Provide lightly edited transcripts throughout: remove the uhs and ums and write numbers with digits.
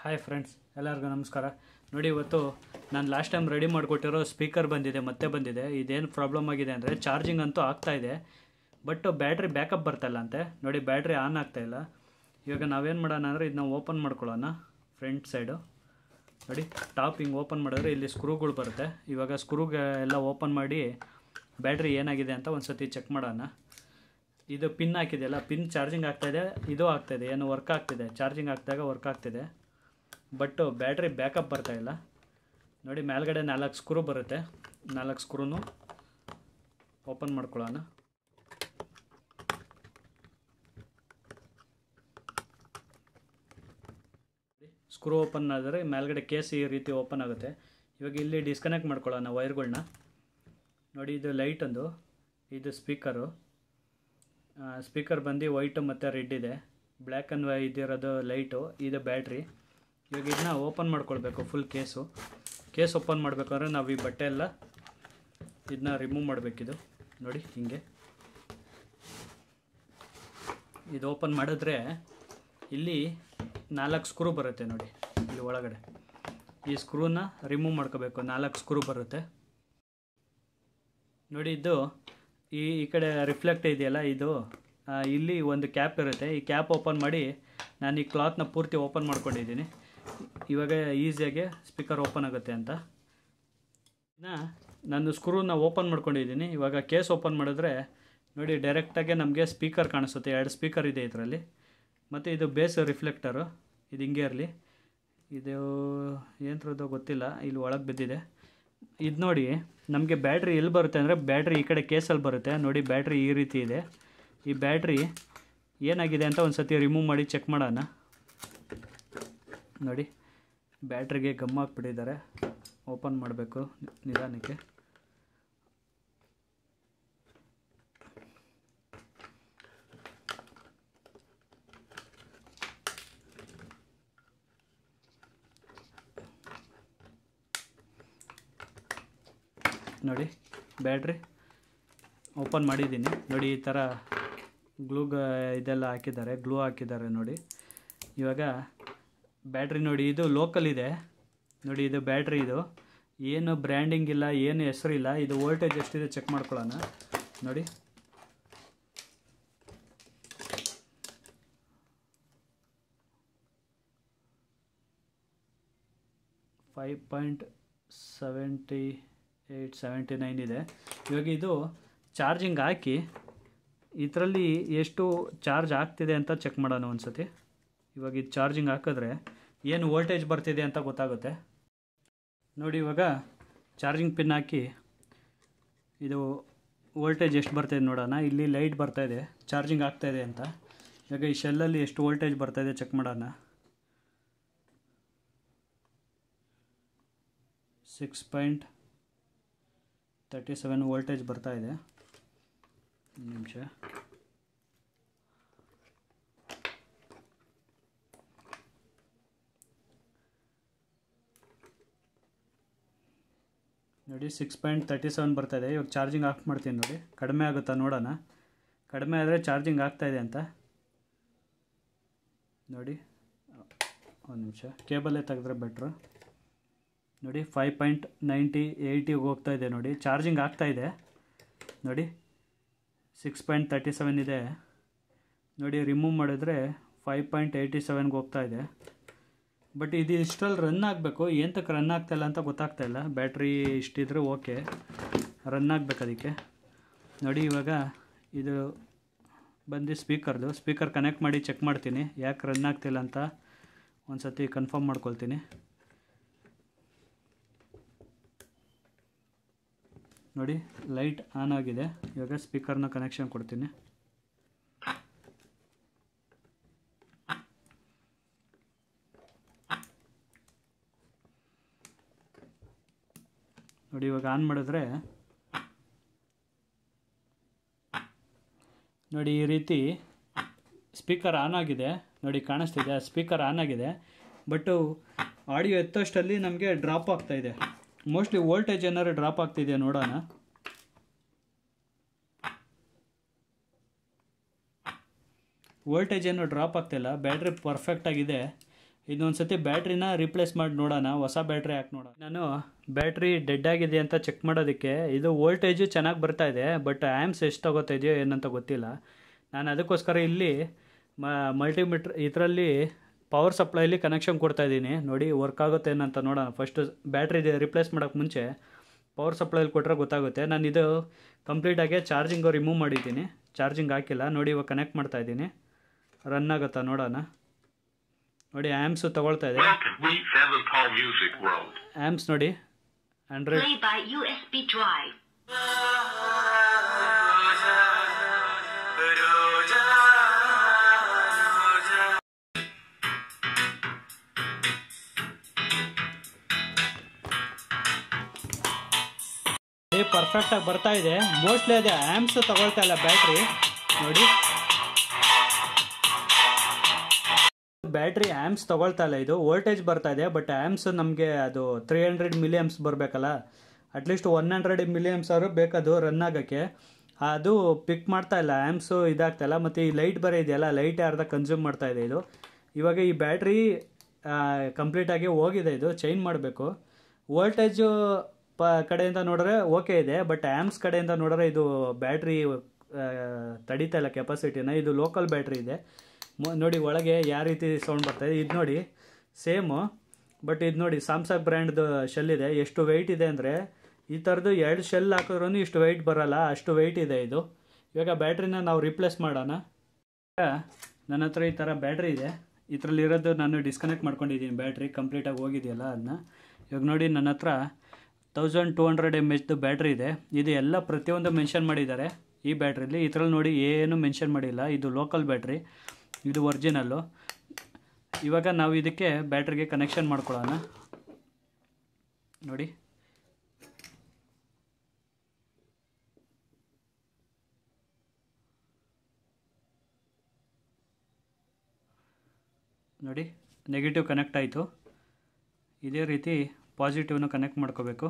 Hi friends, ಎಲ್ಲರಿಗೂ ನಮಸ್ಕಾರ. ನೋಡಿ, ಇವತ್ತು ನಾನು ಲಾಸ್ಟ್ ಟೈಮ್ ರೆಡಿ ಮಾಡಿಕೊಟ್ಟಿರೋ ಸ್ಪೀಕರ್ ಮತ್ತೆ ಬಂದಿದೆ. ಇದೇನು ಪ್ರಾಬ್ಲಮ್ ಆಗಿದೆ ಅಂದರೆ ಚಾರ್ಜಿಂಗ್ ಅಂತೂ ಆಗ್ತಾಯಿದೆ, ಬಟ್ ಬ್ಯಾಟ್ರಿ ಬ್ಯಾಕಪ್ ಬರ್ತಾಯಿಲ್ಲ ಅಂತೆ. ನೋಡಿ, ಬ್ಯಾಟ್ರಿ ಆನ್ ಆಗ್ತಾಯಿಲ್ಲ. ಇವಾಗ ನಾವೇನು ಮಾಡೋಣ ಅಂದರೆ ಇದನ್ನ ಓಪನ್ ಮಾಡ್ಕೊಳ್ಳೋಣ. ಫ್ರಂಟ್ ಸೈಡು ನೋಡಿ, ಟಾಪ್ ಹಿಂಗೆ ಓಪನ್ ಮಾಡಿದ್ರೆ ಇಲ್ಲಿ ಸ್ಕ್ರೂಗಳು ಬರುತ್ತೆ. ಇವಾಗ ಸ್ಕ್ರೂಗೆ ಎಲ್ಲ ಓಪನ್ ಮಾಡಿ ಬ್ಯಾಟ್ರಿ ಏನಾಗಿದೆ ಅಂತ ಒಂದು ಸತಿ ಚೆಕ್ ಮಾಡೋಣ. ಇದು ಪಿನ್ ಹಾಕಿದೆಯಲ್ಲ, ಪಿನ್ ಚಾರ್ಜಿಂಗ್ ಆಗ್ತಾಯಿದೆ, ಇದು ಆಗ್ತಾಯಿದೆ, ಏನು ವರ್ಕ್ ಆಗ್ತಿದೆ. ಚಾರ್ಜಿಂಗ್ ಆಗ್ತಾಗ ವರ್ಕ್ ಆಗ್ತಿದೆ, ಬಟ್ ಬ್ಯಾಟ್ರಿ ಬ್ಯಾಕಪ್ ಬರ್ತಾಯಿಲ್ಲ. ನೋಡಿ, ಮೇಲ್ಗಡೆ 4 ಸ್ಕ್ರೂ ಬರುತ್ತೆ. 4 ಸ್ಕ್ರೂನು ಓಪನ್ ಮಾಡ್ಕೊಳ್ಳೋಣ. ಸ್ಕ್ರೂ ಓಪನ್ ಆದರೆ ಮೇಲ್ಗಡೆ ಕೇಸ್ ಈ ರೀತಿ ಓಪನ್ ಆಗುತ್ತೆ. ಇವಾಗ ಇಲ್ಲಿ ಡಿಸ್ಕನೆಕ್ಟ್ ಮಾಡ್ಕೊಳ್ಳೋಣ ವೈರ್ಗಳನ್ನ. ನೋಡಿ, ಇದು ಲೈಟ್ ಒಂದು, ಇದು ಸ್ಪೀಕರ್ ಬಂದು ವೈಟು ಮತ್ತು ರೆಡ್ ಇದೆ. ಬ್ಲ್ಯಾಕ್ ಆ್ಯಂಡ್ ವೈಟ್ ಇರೋದು ಲೈಟು, ಇದು ಬ್ಯಾಟ್ರಿ. ಇವಾಗ ಇದನ್ನ ಓಪನ್ ಮಾಡ್ಕೊಳ್ಬೇಕು. ಫುಲ್ ಕೇಸ್ ಓಪನ್ ಮಾಡಬೇಕಾದ್ರೆ ನಾವು ಈ ಬಟ್ಟೆ ಎಲ್ಲ ಇದನ್ನ ರಿಮೂವ್ ಮಾಡಬೇಕಿದು. ನೋಡಿ, ಹೀಗೆ ಇದು ಓಪನ್ ಮಾಡಿದ್ರೆ ಇಲ್ಲಿ 4 ಸ್ಕ್ರೂ ಬರುತ್ತೆ. ನೋಡಿ, ಇಲ್ಲಿ ಒಳಗಡೆ ಈ ಸ್ಕ್ರೂನ ರಿಮೂವ್ ಮಾಡ್ಕೋಬೇಕು. 4 ಸ್ಕ್ರೂ ಬರುತ್ತೆ. ನೋಡಿ, ಇದು ಈ ಕಡೆ ರಿಫ್ಲೆಕ್ಟ್ ಇದೆಯಲ್ಲ, ಇದು ಇಲ್ಲಿ ಒಂದು ಕ್ಯಾಪ್ ಇರುತ್ತೆ. ಈ ಕ್ಯಾಪ್ ಓಪನ್ ಮಾಡಿ ನಾನು ಈ ಕ್ಲಾತ್ನ ಪೂರ್ತಿ ಓಪನ್ ಮಾಡ್ಕೊಂಡಿದ್ದೀನಿ. ಇವಾಗ ಈಸಿಯಾಗಿ ಸ್ಪೀಕರ್ ಓಪನ್ ಆಗುತ್ತೆ ಅಂತ ನಾನು ಸ್ಕ್ರೂನ ಓಪನ್ ಮಾಡ್ಕೊಂಡಿದ್ದೀನಿ. ಇವಾಗ ಕೇಸ್ ಓಪನ್ ಮಾಡಿದ್ರೆ ನೋಡಿ, ಡೈರೆಕ್ಟಾಗಿ ನಮಗೆ ಸ್ಪೀಕರ್ ಕಾಣಿಸುತ್ತೆ. 2 ಸ್ಪೀಕರ್ ಇದೆ ಇದರಲ್ಲಿ. ಮತ್ತು ಇದು ಬೇಸ್ ರಿಫ್ಲೆಕ್ಟರು, ಇದು ಹಿಂಗೆ ಇರಲಿ. ಇದು ಏನರದ್ದು ಗೊತ್ತಿಲ್ಲ, ಇಲ್ಲಿ ಒಳಗೆ ಬಿದ್ದಿದೆ. ಇದು ನೋಡಿ, ನಮಗೆ ಬ್ಯಾಟ್ರಿ ಎಲ್ಲಿ ಬರುತ್ತೆ ಅಂದರೆ ಬ್ಯಾಟ್ರಿ ಈ ಕಡೆ ಕೇಸಲ್ಲಿ ಬರುತ್ತೆ. ನೋಡಿ, ಬ್ಯಾಟ್ರಿ ಈ ರೀತಿ ಇದೆ. ಈ ಬ್ಯಾಟ್ರಿ ಏನಾಗಿದೆ ಅಂತ ಒಂದು ಸತಿ ರಿಮೂವ್ ಮಾಡಿ ಚೆಕ್ ಮಾಡೋಣ. ನೋಡಿ, ಬ್ಯಾಟ್ರಿಗೆ ಗಮ್ ಹಾಕ್ಬಿಟ್ಟಿದ್ದಾರೆ. ಓಪನ್ ಮಾಡಬೇಕು ನಿಧಾನಕ್ಕೆ. ನೋಡಿ, ಬ್ಯಾಟ್ರಿ ಓಪನ್ ಮಾಡಿದ್ದೀನಿ. ನೋಡಿ, ಈ ಥರ ಇದೆಲ್ಲ ಹಾಕಿದ್ದಾರೆ, ಗ್ಲೂ ಹಾಕಿದ್ದಾರೆ. ನೋಡಿ, ಇವಾಗ ಬ್ಯಾಟ್ರಿ ನೋಡಿ, ಇದು ಲೋಕಲ್ ಇದೆ. ನೋಡಿ, ಇದು ಬ್ಯಾಟ್ರಿ, ಇದು ಏನು ಬ್ರ್ಯಾಂಡಿಂಗ್ ಇಲ್ಲ, ಏನು ಹೆಸರಿಲ್ಲ. ಇದು ವೋಲ್ಟೇಜ್ ಎಷ್ಟಿದೆ ಚೆಕ್ ಮಾಡ್ಕೊಳ್ಳೋಣ. ನೋಡಿ, $5.7879 ಇದೆ. ಇವಾಗ ಇದು ಚಾರ್ಜಿಂಗ್ ಹಾಕಿ ಇದರಲ್ಲಿ ಎಷ್ಟು ಚಾರ್ಜ್ ಆಗ್ತಿದೆ ಅಂತ ಚೆಕ್ ಮಾಡೋಣ ಒಂದು ಸತಿ. ಇವಾಗ ಇದು ಚಾರ್ಜಿಂಗ್ ಹಾಕಿದ್ರೆ ಏನು ವೋಲ್ಟೇಜ್ ಬರ್ತಿದೆ ಅಂತ ಗೊತ್ತಾಗುತ್ತೆ. ನೋಡಿ, ಇವಾಗ ಚಾರ್ಜಿಂಗ್ ಪಿನ್ ಹಾಕಿ ಇದು ವೋಲ್ಟೇಜ್ ಎಷ್ಟು ಬರ್ತಾಯಿದೆ ನೋಡೋಣ. ಇಲ್ಲಿ ಲೈಟ್ ಬರ್ತಾಯಿದೆ, ಚಾರ್ಜಿಂಗ್ ಆಗ್ತಾಯಿದೆ ಅಂತ. ಇವಾಗ ಈ ಶೆಲ್ಲಲ್ಲಿ ಎಷ್ಟು ವೋಲ್ಟೇಜ್ ಬರ್ತಾಯಿದೆ ಚೆಕ್ ಮಾಡೋಣ. 6.37 ವೋಲ್ಟೇಜ್ ಬರ್ತಾಯಿದೆ. ಒಂದು ನಿಮಿಷ. ನೋಡಿ, 6.37 ಬರ್ತಾಯಿದೆ. ಇವಾಗ ಚಾರ್ಜಿಂಗ್ ಆಫ್ ಮಾಡ್ತೀನಿ. ನೋಡಿ, ಕಡಿಮೆ ಆಗುತ್ತಾ ನೋಡೋಣ. ಕಡಿಮೆ ಆದರೆ ಚಾರ್ಜಿಂಗ್ ಆಗ್ತಾಯಿದೆ ಅಂತ. ನೋಡಿ, ಒಂದು ನಿಮಿಷ, ಕೇಬಲ್ಲೇ ತೆಗೆದ್ರೆ ಬೆಟ್ರು. ನೋಡಿ, 5.80 ಹೋಗ್ತಾಯಿದೆ. ನೋಡಿ, ಚಾರ್ಜಿಂಗ್ ಆಗ್ತಾಯಿದೆ. ನೋಡಿ, 6.37 ಇದೆ. ನೋಡಿ, ರಿಮೂವ್ ಮಾಡಿದ್ರೆ 5.87ಗೆ ಹೋಗ್ತಾಯಿದೆ. ಬಟ್ ಇದು ಇಷ್ಟರಲ್ಲಿ ರನ್ ಆಗಬೇಕು. ಏನಕ್ಕೆ ರನ್ ಆಗ್ತಾಯಿಲ್ಲ ಅಂತ ಗೊತ್ತಾಗ್ತಾಯಿಲ್ಲ. ಬ್ಯಾಟ್ರಿ ಇಷ್ಟಿದ್ರೆ ಓಕೆ, ರನ್ ಆಗಬೇಕು ಅದಕ್ಕೆ. ನೋಡಿ, ಇವಾಗ ಇದು ಬಂದು ಸ್ಪೀಕರ್ ಕನೆಕ್ಟ್ ಮಾಡಿ ಚೆಕ್ ಮಾಡ್ತೀನಿ, ಯಾಕೆ ರನ್ ಆಗ್ತಿಲ್ಲ ಅಂತ ಒಂದು ಸತಿ ಕನ್ಫರ್ಮ್ ಮಾಡ್ಕೊಳ್ತೀನಿ. ನೋಡಿ, ಲೈಟ್ ಆನ್ ಆಗಿದೆ. ಇವಾಗ ಸ್ಪೀಕರ್ನ ಕನೆಕ್ಷನ್ ಕೊಡ್ತೀನಿ. ನೋಡಿ, ಇವಾಗ ಆನ್ ಮಾಡಿದ್ರೆ ನೋಡಿ, ಈ ರೀತಿ ಸ್ಪೀಕರ್ ಆನ್ ಆಗಿದೆ. ನೋಡಿ, ಕಾಣಿಸ್ತಿದೆ, ಸ್ಪೀಕರ್ ಆನ್ ಆಗಿದೆ. ಬಟ್ಟು ಆಡಿಯೋ ಎತ್ತಷ್ಟಲ್ಲಿ ನಮಗೆ ಡ್ರಾಪ್ ಆಗ್ತಾಯಿದೆ. ಮೋಸ್ಟ್ಲಿ ವೋಲ್ಟೇಜ್ ಏನಾದ್ರು ಡ್ರಾಪ್ ಆಗ್ತಿದೆಯಾ ನೋಡೋಣ. ವೋಲ್ಟೇಜ್ ಏನು ಡ್ರಾಪ್ ಆಗ್ತಿಲ್ಲ, ಬ್ಯಾಟ್ರಿ ಪರ್ಫೆಕ್ಟಾಗಿದೆ. ಇನ್ನೊಂದು ಸತಿ ಬ್ಯಾಟ್ರಿನ ರೀಪ್ಲೇಸ್ ಮಾಡಿ ನೋಡೋಣ, ಹೊಸ ಬ್ಯಾಟ್ರಿ ಹಾಕಿ ನೋಡೋಣ. ನಾನು ಬ್ಯಾಟ್ರಿ ಡೆಡ್ ಆಗಿದೆ ಅಂತ ಚೆಕ್ ಮಾಡೋದಕ್ಕೆ ಇದು ವೋಲ್ಟೇಜು ಚೆನ್ನಾಗಿ ಬರ್ತಾ ಇದೆ, ಬಟ್ ಆ್ಯಮ್ಸ್ ಎಷ್ಟು ತಗೋತಾ ಇದೆಯೋ ಏನಂತ ಗೊತ್ತಿಲ್ಲ. ನಾನು ಅದಕ್ಕೋಸ್ಕರ ಇಲ್ಲಿ ಮಲ್ಟಿಮೀಟ್ರ್ ಇದರಲ್ಲಿ ಪವರ್ ಸಪ್ಲೈಲಿ ಕನೆಕ್ಷನ್ ಕೊಡ್ತಾ ಇದ್ದೀನಿ. ನೋಡಿ ವರ್ಕ್ ಆಗುತ್ತೆ ಏನಂತ ನೋಡೋಣ. ಫಸ್ಟು ಬ್ಯಾಟ್ರಿ ರಿಪ್ಲೇಸ್ ಮಾಡೋಕ್ಕೆ ಮುಂಚೆ ಪವರ್ ಸಪ್ಲೈಲಿ ಕೊಟ್ಟರೆ ಗೊತ್ತಾಗುತ್ತೆ. ನಾನು ಇದು ಕಂಪ್ಲೀಟಾಗಿ ಚಾರ್ಜಿಂಗು ರಿಮೂವ್ ಮಾಡಿದ್ದೀನಿ, ಚಾರ್ಜಿಂಗ್ ಹಾಕಿಲ್ಲ. ನೋಡಿ ಇವಾಗ ಕನೆಕ್ಟ್ ಮಾಡ್ತಾ ಇದ್ದೀನಿ, ರನ್ ಆಗುತ್ತಾ ನೋಡೋಣ. ನೋಡಿ ಆ್ಯಮ್ಸು ತಗೊಳ್ತಾ ಇದೆ. ಆ್ಯಮ್ಸ್ ನೋಡಿ 100. ಪರ್ಫೆಕ್ಟಾಗಿ ಬರ್ತಾ ಇದೆ. ಮೋಸ್ಟ್ಲಿ ಅದೇ ಆ್ಯಮ್ಸ್ ತಗೊಳ್ತಾ ಇಲ್ಲ ಬ್ಯಾಟ್ರಿ. ನೋಡಿ ಬ್ಯಾಟ್ರಿ ಆ್ಯಮ್ಸ್ ತಗೊಳ್ತಾ ಇಲ್ಲ, ಇದು ವೋಲ್ಟೇಜ್ ಬರ್ತಾ ಇದೆ, ಬಟ್ ಆ್ಯಮ್ಸ್ ನಮಗೆ ಅದು 300 ಮಿಲಿ ಆ್ಯಮ್ಸ್ ಬರಬೇಕಲ್ಲ, ಅಟ್ಲೀಸ್ಟ್ 100 ಮಿಲಿ ಆ್ಯಮ್ಸ್ ಅವರು ಬೇಕದು ರನ್ ಆಗೋಕ್ಕೆ. ಅದು ಪಿಕ್ ಮಾಡ್ತಾ ಇಲ್ಲ, ಆ್ಯಮ್ಸು ಇದಾಗ್ತಾ ಇಲ್ಲ. ಮತ್ತು ಈ ಲೈಟ್ ಬರೋ ಇದೆಯಲ್ಲ, ಲೈಟ್ ಅರ್ಧ ಕನ್ಸ್ಯೂಮ್ ಮಾಡ್ತಾ ಇದೆ ಇದು. ಇವಾಗ ಈ ಬ್ಯಾಟ್ರಿ ಕಂಪ್ಲೀಟಾಗಿ ಹೋಗಿದೆ, ಇದು ಚೇಂಜ್ ಮಾಡಬೇಕು. ವೋಲ್ಟೇಜು ಕಡೆಯಿಂದ ನೋಡಿದ್ರೆ ಓಕೆ ಇದೆ, ಬಟ್ ಆ್ಯಮ್ಸ್ ಕಡೆಯಿಂದ ನೋಡಿದ್ರೆ ಇದು ಬ್ಯಾಟ್ರಿ ತಡೀತಾ ಇಲ್ಲ ಕೆಪಾಸಿಟಿನ. ಇದು ಲೋಕಲ್ ಬ್ಯಾಟ್ರಿ ಇದೆ. ನೋಡಿ ಒಳಗೆ ಯಾವ ರೀತಿ ಸೌಂಡ್ ಬರ್ತಾಯಿದೆ ಇದು ನೋಡಿ, ಸೇಮು. ಬಟ್ ಇದು ನೋಡಿ ಸ್ಯಾಮ್ಸಂಗ್ ಬ್ರ್ಯಾಂಡ್ದು ಶೆಲ್ ಇದೆ. ಎಷ್ಟು ವೆಯ್ಟ್ ಇದೆ ಅಂದರೆ ಈ ಥರದ್ದು 2 ಶೆಲ್ ಹಾಕಿದ್ರೂ ಇಷ್ಟು ವೆಯ್ಟ್ ಬರೋಲ್ಲ, ಅಷ್ಟು ವೆಯ್ಟ್ ಇದೆ ಇದು. ಇವಾಗ ಬ್ಯಾಟ್ರಿನ ನಾವು ರಿಪ್ಲೇಸ್ ಮಾಡೋಣ. ನನ್ನ ಹತ್ರ ಈ ಥರ ಬ್ಯಾಟ್ರಿ ಇದೆ, ಇದರಲ್ಲಿರೋದು ನಾನು ಡಿಸ್ಕನೆಕ್ಟ್ ಮಾಡ್ಕೊಂಡಿದ್ದೀನಿ. ಬ್ಯಾಟ್ರಿ ಕಂಪ್ಲೀಟಾಗಿ ಹೋಗಿದೆಯಲ್ಲ ಅದನ್ನ. ಇವಾಗ ನೋಡಿ ನನ್ನ ಹತ್ರ 1200 mAh ಬ್ಯಾಟ್ರಿ ಇದೆ. ಇದು ಎಲ್ಲ ಪ್ರತಿಯೊಂದು ಮೆನ್ಷನ್ ಮಾಡಿದ್ದಾರೆ ಈ ಬ್ಯಾಟ್ರಿಲಿ. ಇದರಲ್ಲಿ ನೋಡಿ ಏನು ಮೆನ್ಷನ್ ಮಾಡಿಲ್ಲ, ಇದು ಲೋಕಲ್ ಬ್ಯಾಟ್ರಿ, ಇದು ಒರಿಜಿನಲ್ಲು. ಇವಾಗ ನಾವು ಇದಕ್ಕೆ ಬ್ಯಾಟ್ರಿಗೆ ಕನೆಕ್ಷನ್ ಮಾಡ್ಕೊಳ್ಳೋಣ. ನೋಡಿ ನೋಡಿ ನೆಗೆಟಿವ್ ಕನೆಕ್ಟ್ ಆಯಿತು. ಇದೇ ರೀತಿ ಪಾಸಿಟಿವ್ನ ಕನೆಕ್ಟ್ ಮಾಡ್ಕೋಬೇಕು.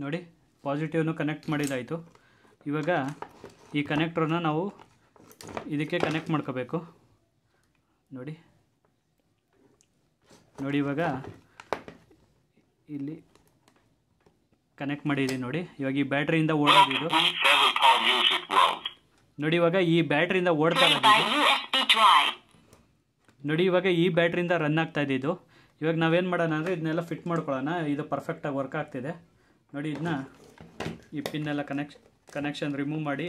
ನೋಡಿ ಪಾಸಿಟಿವ್ನು ಕನೆಕ್ಟ್ ಮಾಡಿದಾಯಿತು. ಇವಾಗ ಈ ಕನೆಕ್ಟ್ರನ್ನ ನಾವು ಇದಕ್ಕೆ ಕನೆಕ್ಟ್ ಮಾಡ್ಕೋಬೇಕು. ನೋಡಿ ನೋಡಿ ಇವಾಗ ಇಲ್ಲಿ ಕನೆಕ್ಟ್ ಮಾಡಿದ್ದೀನಿ. ನೋಡಿ ಇವಾಗ ಈ ಬ್ಯಾಟ್ರಿಯಿಂದ ಓಡೋದಿದ್ದು ನೋಡಿ, ಇವಾಗ ಈ ಬ್ಯಾಟ್ರಿಯಿಂದ ಓಡ್ತಾ ಇರೋದು ನೋಡಿ, ಇವಾಗ ಈ ಬ್ಯಾಟ್ರಿಯಿಂದ ರನ್ ಆಗ್ತಾ ಇದ್ದಿದ್ದು. ಇವಾಗ ನಾವೇನು ಮಾಡೋಣ ಅಂದರೆ ಇದನ್ನೆಲ್ಲ ಫಿಟ್ ಮಾಡ್ಕೊಳ್ಳೋಣ. ಇದು ಪರ್ಫೆಕ್ಟಾಗಿ ವರ್ಕ್ ಆಗ್ತಿದೆ. ನೋಡಿ ಇದನ್ನ ಈ ಪಿನ್ನೆಲ್ಲ ಕನೆಕ್ಷನ್ ರಿಮೂವ್ ಮಾಡಿ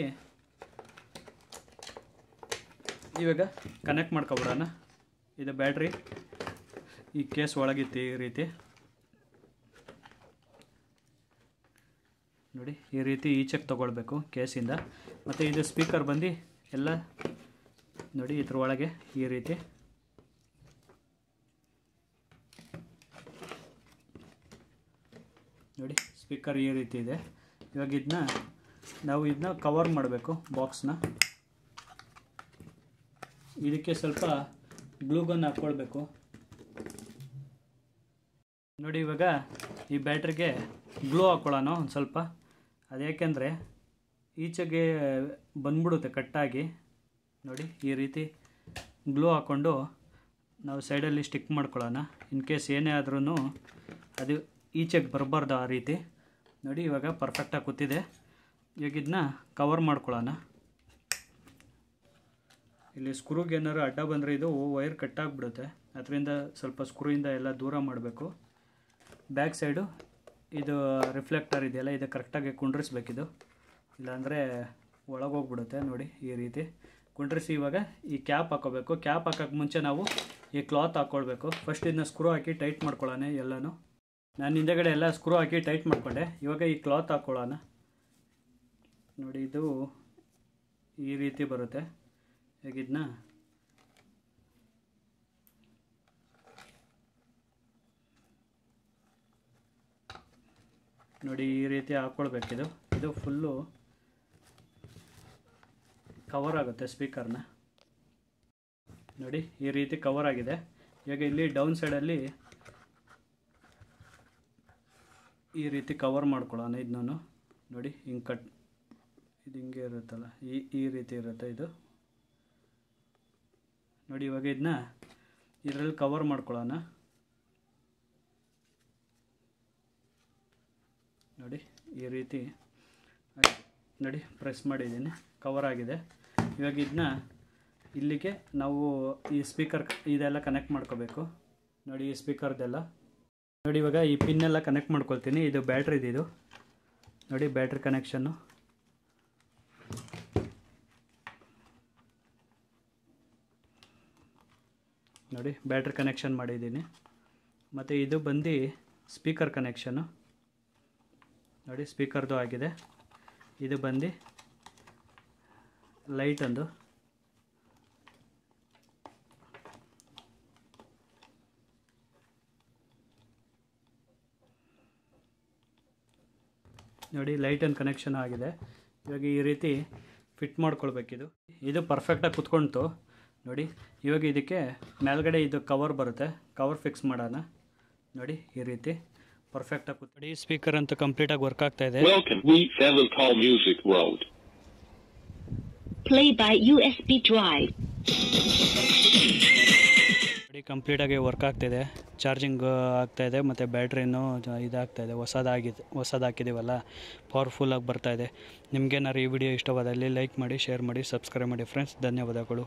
ಇವಾಗ ಕನೆಕ್ಟ್ ಮಾಡ್ಕೊಬಿಡೋಣ. ಇದು ಬ್ಯಾಟ್ರಿ ಈ ಕೇಸ್ ಒಳಗಿತ್ತು ಈ ರೀತಿ. ನೋಡಿ ಈ ರೀತಿ ಈಚೆಗೆ ತೊಗೊಳ್ಬೇಕು ಕೇಸಿಂದ. ಮತ್ತು ಇದು ಸ್ಪೀಕರ್ ಬಂದು ಎಲ್ಲ ನೋಡಿ ಇದ್ರ ಒಳಗೆ ಈ ರೀತಿ. ನೋಡಿ ಸ್ಪೀಕರ್ ಈ ರೀತಿ ಇದೆ. ಇವಾಗ ಇದನ್ನ ಕವರ್ ಮಾಡಬೇಕು ಬಾಕ್ಸ್ನ. ಇದಕ್ಕೆ ಸ್ವಲ್ಪ ಗ್ಲೂಗನ್ ಹಾಕ್ಕೊಳ್ಬೇಕು. ನೋಡಿ ಇವಾಗ ಈ ಬ್ಯಾಟ್ರಿಗೆ ಗ್ಲೂ ಹಾಕ್ಕೊಳ್ಳೋಣ ಒಂದು ಸ್ವಲ್ಪ. ಅದೇಕೆಂದರೆ ಈಚೆಗೆ ಬಂದ್ಬಿಡುತ್ತೆ ಕಟ್ಟಾಗಿ. ನೋಡಿ ಈ ರೀತಿ ಗ್ಲೂ ಹಾಕ್ಕೊಂಡು ನಾವು ಸೈಡಲ್ಲಿ ಸ್ಟಿಕ್ ಮಾಡ್ಕೊಳ್ಳೋಣ. ಇನ್ ಕೇಸ್ ಏನೇ ಆದ್ರೂ ಅದು ಈಚೆಗೆ ಬರಬಾರ್ದು ಆ ರೀತಿ. ನೋಡಿ ಇವಾಗ ಪರ್ಫೆಕ್ಟಾಗಿ ಕೂತಿದೆ. ಇವಾಗ ಇದನ್ನ ಕವರ್ ಮಾಡ್ಕೊಳ್ಳೋಣ. ಇಲ್ಲಿ ಸ್ಕ್ರೂಗೆ ಏನಾದ್ರು ಅಡ್ಡ ಬಂದರೆ ಇದು ವೈರ್ ಕಟ್ಟಾಗಿಬಿಡುತ್ತೆ, ಅದರಿಂದ ಸ್ವಲ್ಪ ಸ್ಕ್ರೂಯಿಂದ ಎಲ್ಲ ದೂರ ಮಾಡಬೇಕು. ಬ್ಯಾಕ್ ಸೈಡು ಇದು ರಿಫ್ಲೆಕ್ಟರ್ ಇದೆಯಲ್ಲ, ಇದು ಕರೆಕ್ಟಾಗಿ ಕುಂಡ್ರಿಸ್ಬೇಕಿದು, ಇಲ್ಲಾಂದರೆ ಒಳಗೋಗ್ಬಿಡುತ್ತೆ. ನೋಡಿ ಈ ರೀತಿ ಕುಂಡ್ರಿಸಿ ಇವಾಗ ಈ ಕ್ಯಾಪ್ ಹಾಕೋಬೇಕು. ಕ್ಯಾಪ್ ಹಾಕೋಕ್ಕೆ ಮುಂಚೆ ನಾವು ಈ ಕ್ಲಾತ್ ಹಾಕ್ಕೊಳ್ಬೇಕು. ಫಸ್ಟ್ ಇದನ್ನ ಸ್ಕ್ರೂ ಹಾಕಿ ಟೈಟ್ ಮಾಡ್ಕೊಳ್ಳೋಣ ಎಲ್ಲನೂ. ನಾನು ಹಿಂದೆಗಡೆ ಎಲ್ಲ ಸ್ಕ್ರೂ ಹಾಕಿ ಟೈಟ್ ಮಾಡಿಕೊಂಡೆ. ಇವಾಗ ಈ ಕ್ಲಾತ್ ಹಾಕ್ಕೊಳ್ಳೋಣ. ನೋಡಿ ಇದು ಈ ರೀತಿ ಬರುತ್ತೆ. ಈಗ ಇದನ್ನ ನೋಡಿ ಈ ರೀತಿ ಹಾಕ್ಕೊಳ್ಬೇಕಿದು. ಇದು ಫುಲ್ಲು ಕವರ್ ಆಗುತ್ತೆ ಸ್ಪೀಕರ್ನ. ನೋಡಿ ಈ ರೀತಿ ಕವರ್ ಆಗಿದೆ. ಈಗ ಇಲ್ಲಿ ಡೌನ್ ಸೈಡಲ್ಲಿ ಈ ರೀತಿ ಕವರ್ ಮಾಡ್ಕೊಳ್ಳೋಣ. ಇದನ್ನು ನೋಡಿ ಹಿಂಗೆ ಇದು ಹಿಂಗೆ ಇರುತ್ತಲ್ಲ, ಈ ರೀತಿ ಇರುತ್ತೆ ಇದು ನೋಡಿ. ಇವಾಗ ಇದನ್ನ ಇದರಲ್ಲಿ ಕವರ್ ಮಾಡ್ಕೊಳ್ಳೋಣ. ನೋಡಿ ಈ ರೀತಿ ನೋಡಿ ಪ್ರೆಸ್ ಮಾಡಿದ್ದೀನಿ, ಕವರ್ ಆಗಿದೆ. ಇವಾಗ ಇದನ್ನ ಇಲ್ಲಿಗೆ ನಾವು ಈ ಸ್ಪೀಕರ್ ಇದೆಲ್ಲ ಕನೆಕ್ಟ್ ಮಾಡ್ಕೋಬೇಕು. ನೋಡಿ ಈ ಸ್ಪೀಕರ್ದೆಲ್ಲ ನೋಡಿ. ಇವಾಗ ಈ ಪಿನ್ನೆಲ್ಲ ಕನೆಕ್ಟ್ ಮಾಡ್ಕೊಳ್ತೀನಿ. ಇದು ಬ್ಯಾಟ್ರಿದು, ಇದು ನೋಡಿ ಬ್ಯಾಟ್ರಿ ಕನೆಕ್ಷನ್ನು. ನೋಡಿ ಬ್ಯಾಟ್ರಿ ಕನೆಕ್ಷನ್ ಮಾಡಿದ್ದೀನಿ. ಮತ್ತು ಇದು ಬಂದು ಸ್ಪೀಕರ್ ಕನೆಕ್ಷನ್ನು. ನೋಡಿ ಸ್ಪೀಕರ್ದು ಆಗಿದೆ. ಇದು ಬಂದು ಲೈಟ್ ಒಂದು. ನೋಡಿ ಲೈಟನ್ನು ಕನೆಕ್ಷನ್ ಆಗಿದೆ. ಇವಾಗ ಈ ರೀತಿ ಫಿಟ್ ಮಾಡ್ಕೊಳ್ಬೇಕಿದು. ಇದು ಪರ್ಫೆಕ್ಟಾಗಿ ಕುತ್ಕೊಳ್ತು ನೋಡಿ. ಇವಾಗ ಇದಕ್ಕೆ ಮೇಲ್ಗಡೆ ಇದು ಕವರ್ ಬರುತ್ತೆ, ಕವರ್ ಫಿಕ್ಸ್ ಮಾಡೋಣ. ನೋಡಿ ಈ ರೀತಿ ಪರ್ಫೆಕ್ಟಾಗಿ ಕೂತ್ಕೊಳ್ಳಿ. ಸ್ಪೀಕರ್ ಅಂತೂ ಕಂಪ್ಲೀಟಾಗಿ ವರ್ಕ್ ಆಗ್ತಾ ಇದೆ. Play by USB drive. ನೋಡಿ ಕಂಪ್ಲೀಟಾಗಿ ವರ್ಕ್ ಆಗ್ತಾಯಿದೆ, ಚಾರ್ಜಿಂಗ್ ಆಗ್ತಾಯಿದೆ ಮತ್ತು ಬ್ಯಾಟ್ರಿನೂ ಇದಾಗ್ತಾಯಿದೆ. ಹೊಸದು ಹಾಕಿದ್ದೀವಲ್ಲ, ಪವರ್ಫುಲ್ಲಾಗಿ ಬರ್ತಾಯಿದೆ. ನಿಮಗೇನಾದ್ರು ಈ ವಿಡಿಯೋ ಇಷ್ಟವಾದಲ್ಲಿ ಲೈಕ್ ಮಾಡಿ, ಶೇರ್ ಮಾಡಿ, ಸಬ್ಸ್ಕ್ರೈಬ್ ಮಾಡಿ ಫ್ರೆಂಡ್ಸ್. ಧನ್ಯವಾದಗಳು.